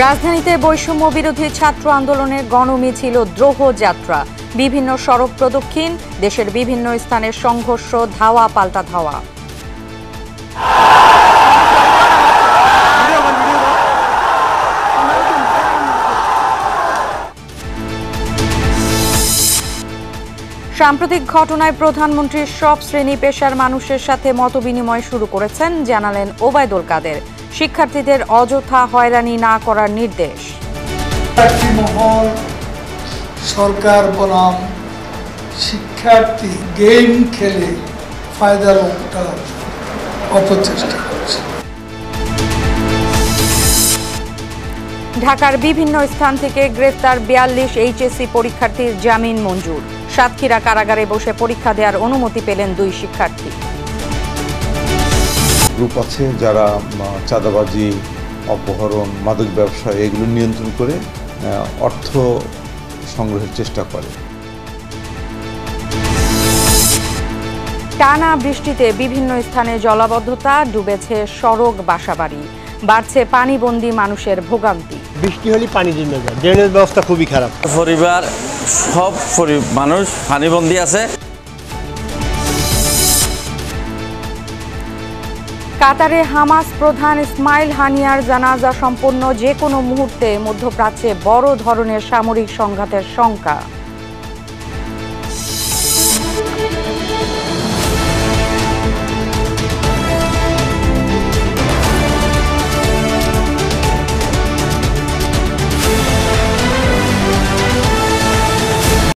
রাজধানীতে বৈষম্য বিরোধী ছাত্র আন্দোলনের গণমিছিল দ্রোহ যাত্রা, বিভিন্ন সড়ক প্রদক্ষিণ, দেশের বিভিন্ন স্থানে সংঘর্ষ, ধাওয়া পাল্টা ধাওয়া। সাম্প্রতিক ঘটনায় প্রধানমন্ত্রী সব শ্রেণী পেশার মানুষের সাথে মতবিনিময় শুরু করেছেন, জানালেন ওবায়দুল কাদের। শিক্ষার্থীদের অযথা হয়রানি না করার নির্দেশ। সরকার বনাম শিক্ষার্থী গেম খেলে ফায়দা লোটার অপচেষ্টা করছে। ঢাকার বিভিন্ন স্থান থেকে গ্রেপ্তার ৪২ এইচএসসি পরীক্ষার্থীর জামিন মঞ্জুর। সাতক্ষীরা কারাগারে বসে পরীক্ষা দেওয়ার অনুমতি পেলেন ২ শিক্ষার্থী। গ্রুপ আছে যারা চাঁদাবাজি, অপহরণ, মাদক ব্যবসা এগুলো নিয়ন্ত্রণ করে অর্থ সংগ্রহের চেষ্টা করে। টানা বৃষ্টিতে বিভিন্ন স্থানে জলাবদ্ধতা, ডুবেছে সড়ক, বাসাবাড়ি, বাড়ছে পানিবন্দী মানুষের ভোগান্তি। বৃষ্টি হলে পানি জমে যায়, ড্রেনেজ ব্যবস্থা খুবই খারাপ। পরিবার সব মানুষ পানিবন্দী আছে। কাতারে হামাস প্রধান ইসমাইল হানিয়ার জানাজা সম্পন্ন, যে কোনো মুহূর্তে মধ্যপ্রাচ্যে বড় ধরনের সামরিক সংঘাতের শঙ্কা।